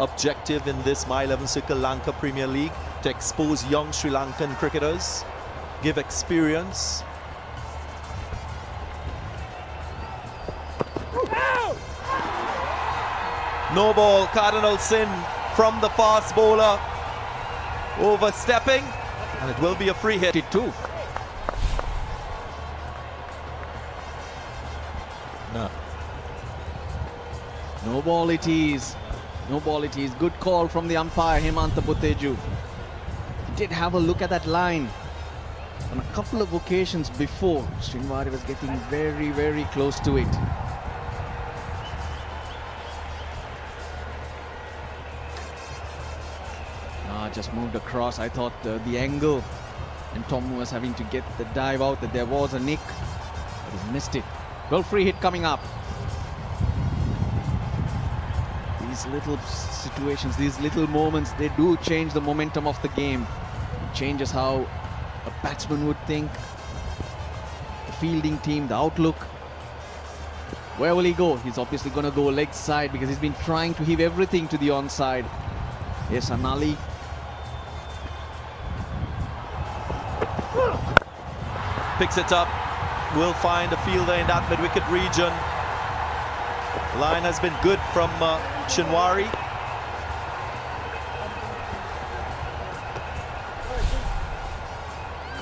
objective in this My 11 Circle Lanka Premier League to expose young Sri Lankan cricketers, give experience. No ball, cardinal sin from the fast bowler, overstepping, and it will be a free hit too. No ball it is. No ball it is. Good call from the umpire, Hemanta Butteju. He did have a look at that line. On a couple of occasions before, Srinivadi was getting very, very close to it. Just moved across. I thought the angle, and Tom was having to get the dive out, that there was a nick, but he's missed it. Well, free hit coming up. These little situations, these little moments, they do change the momentum of the game. It changes how a batsman would think, the fielding team, the outlook. Where will he go? He's obviously going to go leg side because he's been trying to heave everything to the onside. Yes, Anali. Picks it up, will find a fielder in that mid-wicket region. Line has been good from Shinwari.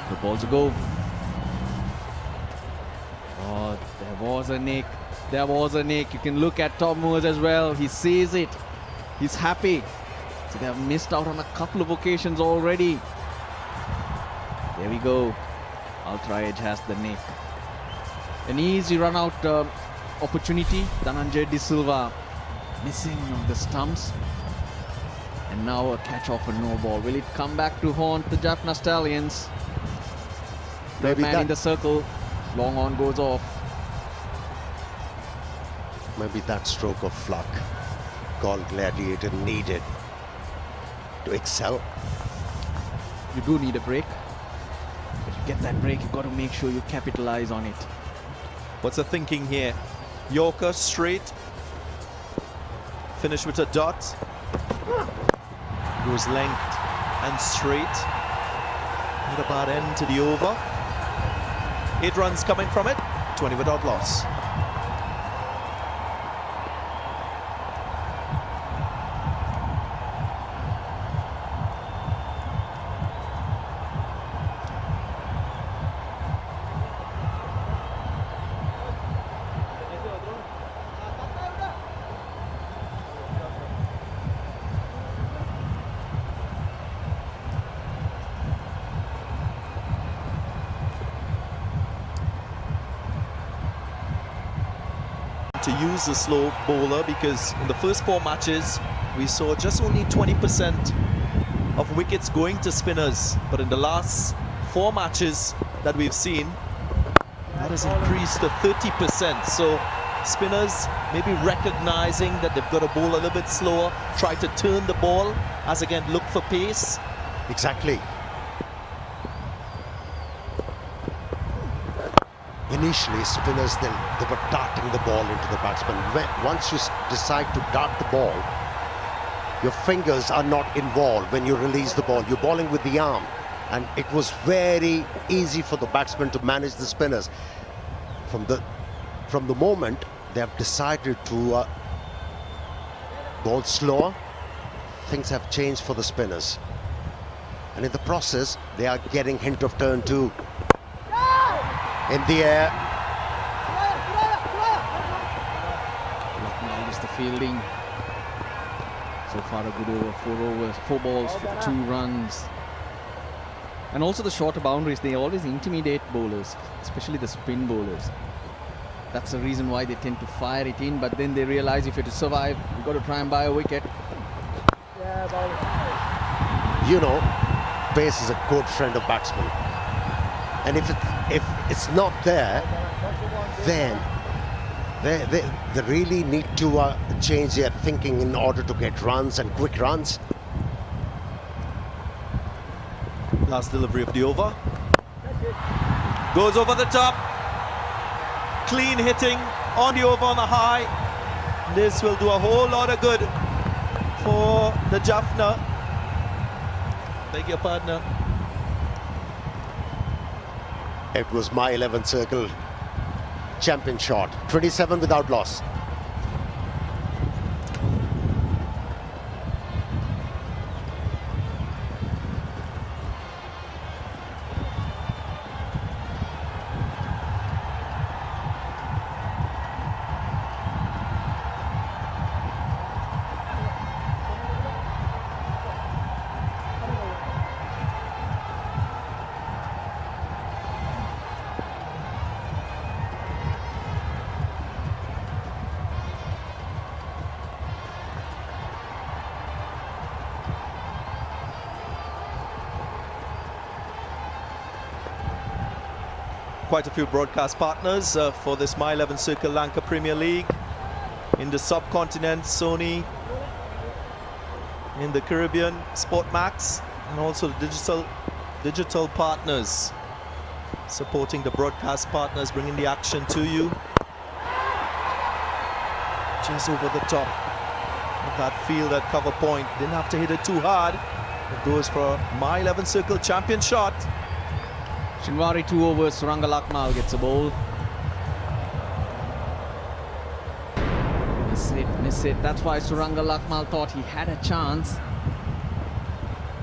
The balls go. Oh, there was a nick. There was a nick. You can look at Tom Moores as well. He sees it. He's happy. So they have missed out on a couple of occasions already. There we go. Ultra Edge has the nick. An easy run out opportunity. Dhananjay De Silva missing on the stumps. And now a catch off a no ball. Will it come back to haunt the Jaffna Stallions? Third man in the circle. Long on goes off. Maybe that stroke of luck called Gladiator needed to excel. You do need a break. If you get that break, you've got to make sure you capitalize on it. What's the thinking here? Yorker straight. Finish with a dot. Goes length and straight. Not a bad end to the over. 8 runs coming from it. 20 without loss. To use the slow bowler, because in the first 4 matches we saw just only 20% of wickets going to spinners, but in the last 4 matches that we've seen, that has increased to 30%. So spinners maybe recognizing that they've got to bowl a little bit slower, try to turn the ball, as again look for pace. Exactly. Initially, spinners, they were darting the ball into the batsman. Once you decide to dart the ball, your fingers are not involved when you release the ball. You're bowling with the arm. And it was very easy for the batsman to manage the spinners. From the moment they have decided to bowl slower, things have changed for the spinners. And in the process, they are getting hint of turn too. In the air. Now is the fielding. So far a good over, 4 balls for 2 runs. And also the shorter boundaries, they always intimidate bowlers, especially the spin bowlers. That's the reason why they tend to fire it in, but then they realize if you're to survive, you've got to try and buy a wicket. You know, pace is a good friend of batsmen. And if it's not there, then they really need to change their thinking in order to get runs and quick runs. Last delivery of the over. Goes over the top. Clean hitting on the over on the high. This will do a whole lot of good for the Jaffna. Beg your partner. It was my 11th circle champion shot. 27 without loss. Quite a few broadcast partners for this My 11 Circle Lanka Premier League. In the subcontinent, Sony. In the Caribbean, Sportmax, and also the digital partners supporting the broadcast partners, bringing the action to you. Just over the top of that field at cover point. Didn't have to hit it too hard. It goes for My 11 Circle champion shot. Shinwari 2 overs, Suranga Lakmal gets a ball. Miss it. That's why Suranga Lakmal thought he had a chance.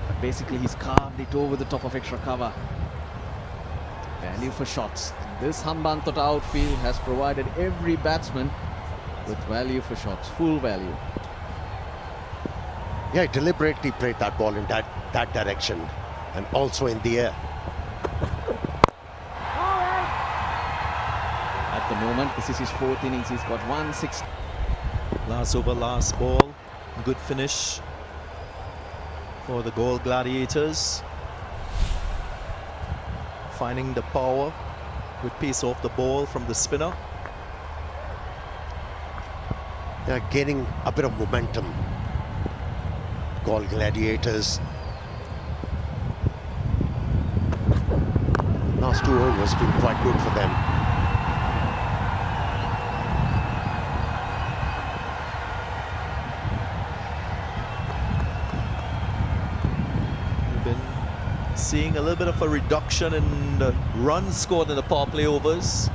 But basically he's carved it over the top of extra cover. Value for shots. This Hambantota outfield has provided every batsman with value for shots, full value. Yeah, he deliberately played that ball in that direction and also in the air. At the moment, this is his 4th innings. He's got 1-6. Last over, last ball. Good finish for the Galle Gladiators. Finding the power with pace off the ball from the spinner. They're gaining a bit of momentum. Galle Gladiators. Last 2 overs been quite good for them. Seeing a little bit of a reduction in the runs scored in the power play overs.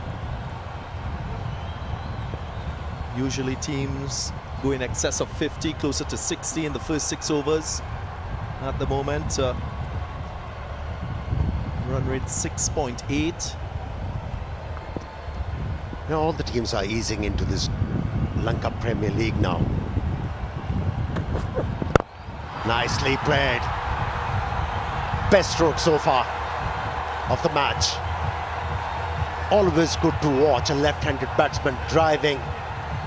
Usually teams go in excess of 50, closer to 60 in the first 6 overs. At the moment, run rate 6.8. Now all the teams are easing into this Lanka Premier League now. Nicely played. Best stroke so far of the match. Always good to watch a left-handed batsman driving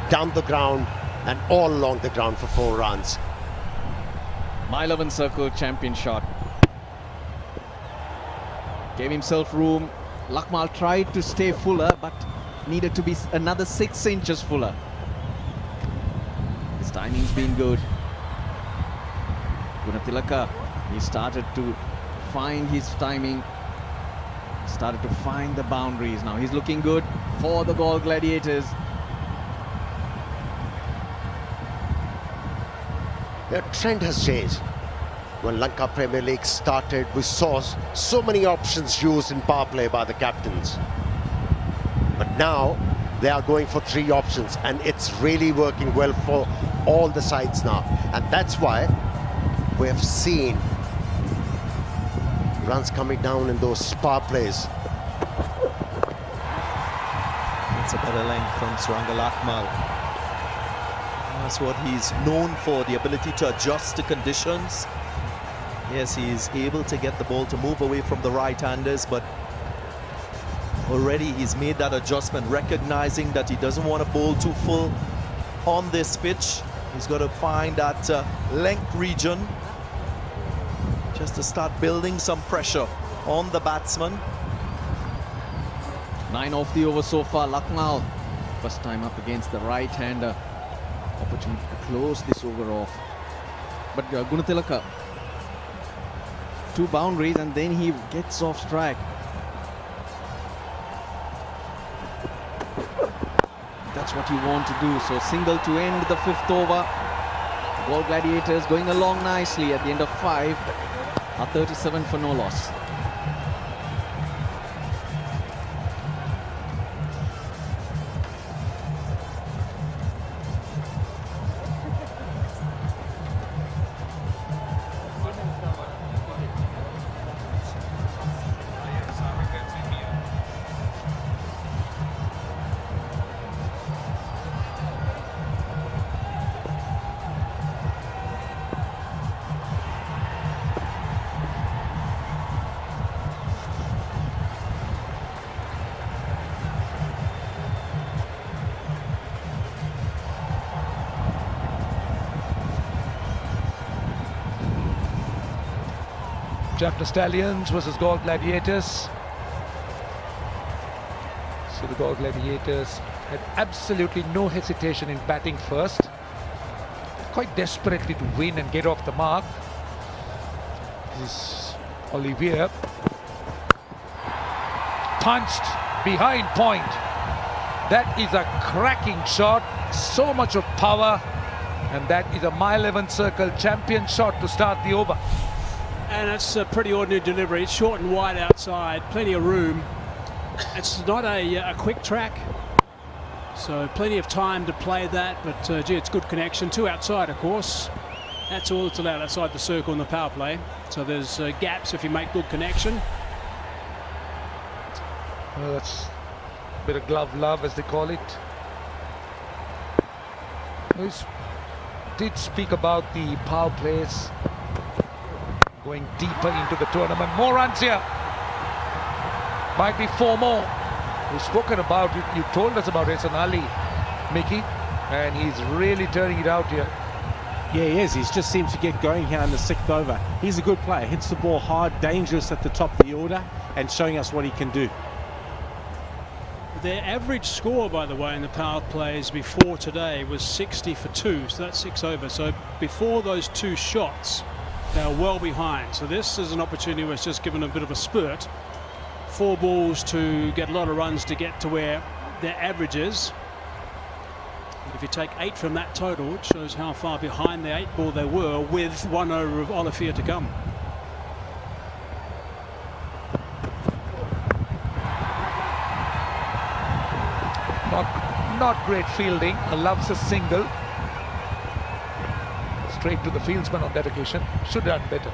down the ground and all along the ground for 4 runs. My 11 Circle champion shot. Gave himself room. Lakmal tried to stay fuller, but needed to be another 6 inches fuller. His timing's been good. Gunatilaka, he started to find his timing, started to find the boundaries. Now he's looking good for the Galle Gladiators. The trend has changed. When Lanka Premier League started, we saw so many options used in power play by the captains. But now they are going for 3 options, and it's really working well for all the sides now. And that's why we have seen runs coming down in those power plays. It's a better length from Suranga Lakmal. That's what he's known for, the ability to adjust to conditions. Yes, he's able to get the ball to move away from the right-handers, but already he's made that adjustment, recognizing that he doesn't want to bowl too full on this pitch. He's got to find that length region just to start building some pressure on the batsman. 9 off the over so far. Lakmal, first time up against the right-hander. Opportunity to close this over off. But Gunatilaka, 2 boundaries and then he gets off strike. That's what you want to do. So single to end the 5th over. Galle Gladiators going along nicely at the end of 5 are 37 for no loss. Jaffna Stallions versus Galle Gladiators. So the Galle Gladiators had absolutely no hesitation in batting first, quite desperately to win and get off the mark. This is Olivier, punched behind point. That is a cracking shot, so much of power, and that is a mile 11 circle champion shot to start the over. And it's a pretty ordinary delivery. It's short and wide outside, plenty of room. It's not a quick track, so plenty of time to play that, but gee, it's good connection. 2 outside, of course. That's all that's allowed outside the circle in the power play. So there's gaps if you make good connection. Well, that's a bit of glove love, as they call it. We did speak about the power plays going deeper into the tournament. More runs here. Might be 4 more. We've spoken about it. You told us about Hasan Ali, Mickey, and he's really turning it out here. Yeah, he is. He just seems to get going here in the 6th over. He's a good player. Hits the ball hard, dangerous at the top of the order, and showing us what he can do. Their average score, by the way, in the power plays before today was 60 for 2, so that's 6 over. So before those 2 shots, they're well behind. So this is an opportunity where it's just given a bit of a spurt. 4 balls to get a lot of runs to get to where their average is. But if you take 8 from that total, it shows how far behind the 8 ball they were, with 1 over of Olivier to come. Not great fielding. Loves a single. Straight to the fieldsman on that occasion. Should have done better.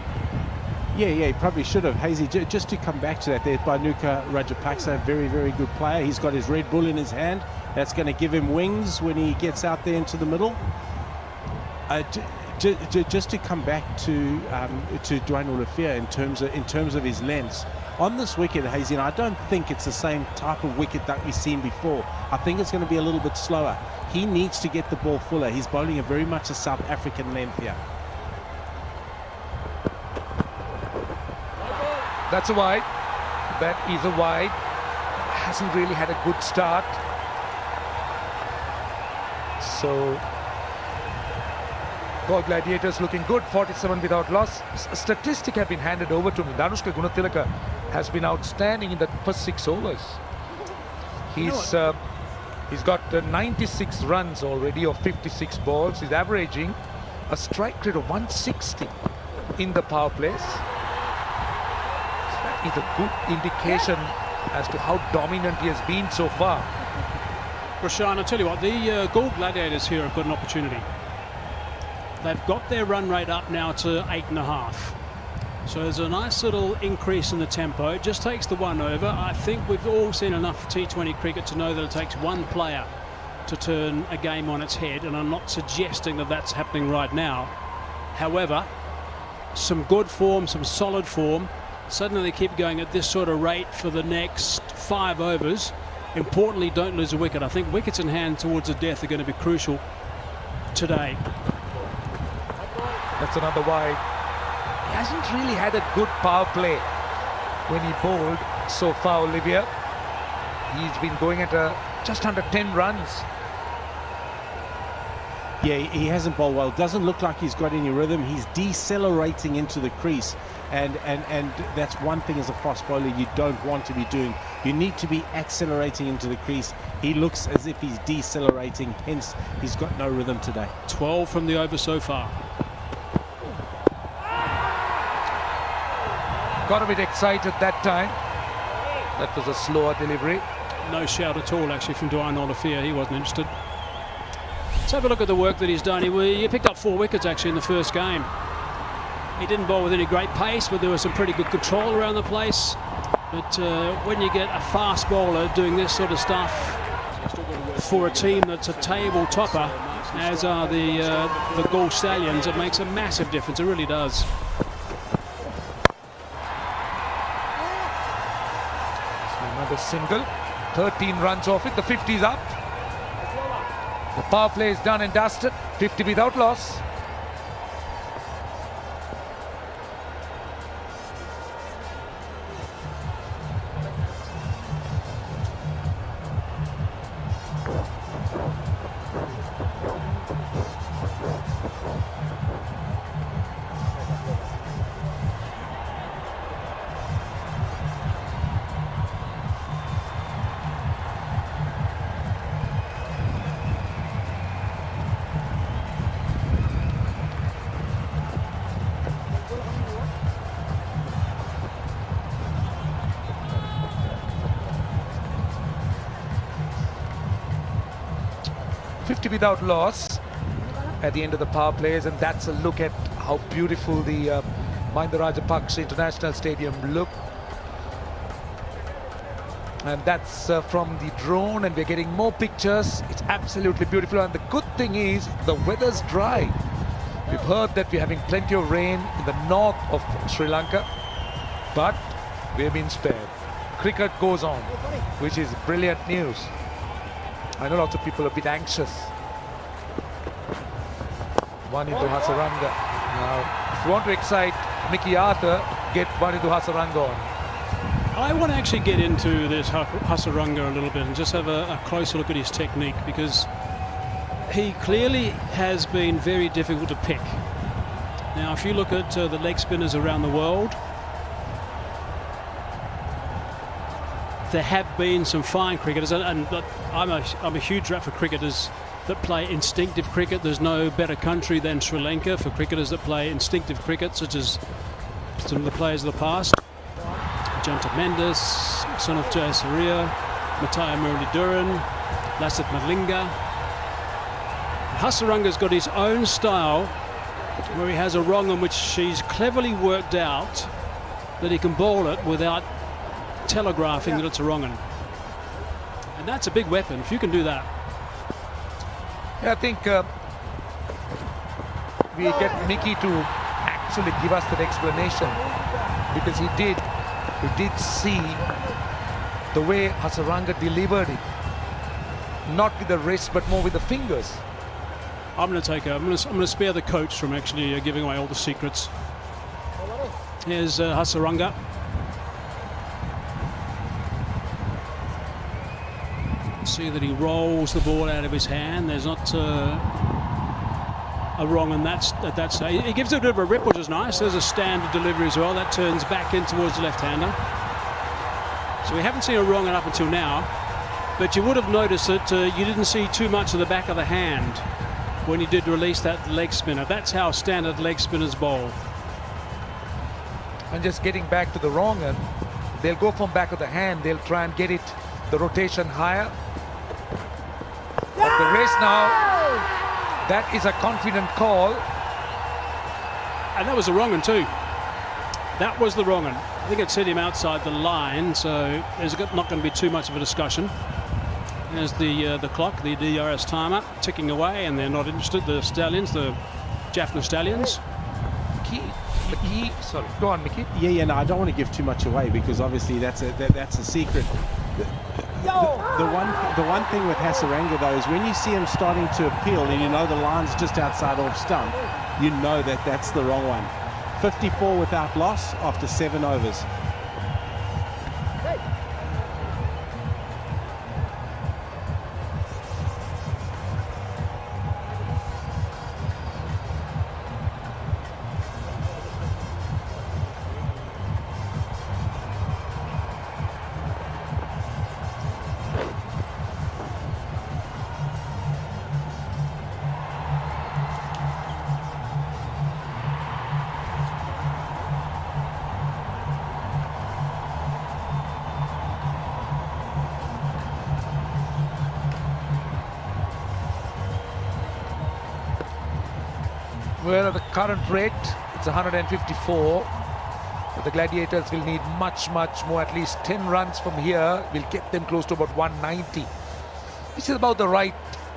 Yeah, he probably should have. Hazy, just to come back to that, there's Bhanuka Rajapaksa, very, very good player. He's got his Red Bull in his hand. That's going to give him wings when he gets out there into the middle. Just to come back to Dwayne Olivier in terms of his lengths. On this wicket, Hazy, I don't think it's the same type of wicket that we've seen before. I think it's going to be a little bit slower. He needs to get the ball fuller. He's bowling a very much a South African length here. That's a wide. That is a wide. Hasn't really had a good start. So Galle Gladiators looking good, 47 without loss. A statistic have been handed over to me. Danushka Gunatilaka has been outstanding in the first 6 overs. He's got 96 runs already of 56 balls. He's averaging a strike rate of 160 in the power plays. So that is a good indication as to how dominant he has been so far. Roshan, I'll tell you what, the Galle Gladiators here have got an opportunity. They've got their run rate up now to 8.5. So there's a nice little increase in the tempo. It just takes the 1 over. I think we've all seen enough T20 cricket to know that it takes 1 player to turn a game on its head, and I'm not suggesting that that's happening right now. However, some good form, some solid form. Suddenly they keep going at this sort of rate for the next 5 overs. Importantly, don't lose a wicket. I think wickets in hand towards the death are going to be crucial today. That's another wide. He hasn't really had a good power play when he bowled so far, Olivier. He's been going at just under 10 runs. Yeah, he hasn't bowled well. Doesn't look like he's got any rhythm. He's decelerating into the crease, and that's one thing as a fast bowler you don't want to be doing. You need to be accelerating into the crease. He looks as if he's decelerating, hence he's got no rhythm today. 12 from the over so far. Got a bit excited that time. That was a slower delivery. No shout at all, actually, from Dwayne Olafia. He wasn't interested. Let's have a look at the work that he's done. He picked up 4 wickets, actually, in the first game. He didn't bowl with any great pace, but there was some pretty good control around the place. But when you get a fast bowler doing this sort of stuff for a team that's a table topper, as are the Galle Stallions, it makes a massive difference. It really does. So another single. 13 runs off it. The 50's up. The power play is done and dusted. 50 without loss. Without loss at the end of the power plays, and that's a look at how beautiful the Mahinda Rajapaksa International Stadium look. And that's from the drone, and we're getting more pictures. It's absolutely beautiful, and the good thing is the weather's dry. We've heard that we're having plenty of rain in the north of Sri Lanka, but we've been spared. Cricket goes on, which is brilliant news. I know lots of people are a bit anxious. One into Hasaranga. Now, if you want to excite Mickey Arthur, get one into Hasaranga on. I want to actually get into this Hasaranga a little bit and just have a closer look at his technique, because he clearly has been very difficult to pick. Now, if you look at the leg spinners around the world, there have been some fine cricketers, and I'm a huge rap for cricketers that play instinctive cricket. There's no better country than Sri Lanka for cricketers that play instinctive cricket, such as some of the players of the past. Janta Mendes, Sunath Jayasuriya, Mataya Muralidharan, Lasith Malinga. Hasaranga's got his own style where he has a wrong on which she's cleverly worked out that he can bowl it without telegraphing that it's a wrong one. And that's a big weapon if you can do that. Yeah, I think we get Mickey to actually give us that explanation, because we did see the way Hasaranga delivered it, not with the wrist but more with the fingers. I'm going to spare the coach from actually giving away all the secrets. Here's Hasaranga. See that he rolls the ball out of his hand. There's not a wrong on that stage. He gives it a bit of a rip, which is nice. There's a standard delivery as well. That turns back in towards the left-hander. So we haven't seen a wrong up until now, but you would have noticed that you didn't see too much of the back of the hand when he did release that leg spinner. That's how standard leg spinners bowl. And just getting back to the wrong end, they'll go from back of the hand. They'll try and get it, the rotation higher. But the race now, that is a confident call. And that was the wrong one too. That was the wrong one. I think it set him outside the line, so there's not going to be too much of a discussion. There's the clock, the DRS timer, ticking away, and they're not interested. The Stallions, the Jaffna Stallions. Mickey, sorry, go on, Mickey. Yeah, no, I don't want to give too much away, because obviously that's a secret. The one thing with Hasaranga though is when you see him starting to appeal and you know the line's just outside off stump, you know that that's the wrong one. 54 without loss after 7 overs. Well, at the current rate, it's 154. But the Gladiators will need much more. At least 10 runs from here will get them close to about 190. This is about the right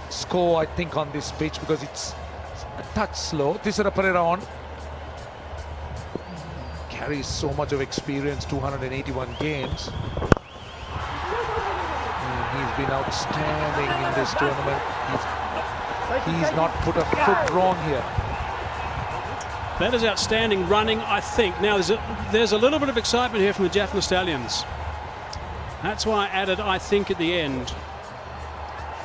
score, I think, on this pitch, because it's a touch slow. Thisara Pereira on. Carries so much of experience, 281 games. And he's been outstanding in this tournament. He's not put a foot wrong here. That is outstanding running, I think. Now, there's a little bit of excitement here from the Jaffna Stallions. That's why I added, I think, at the end.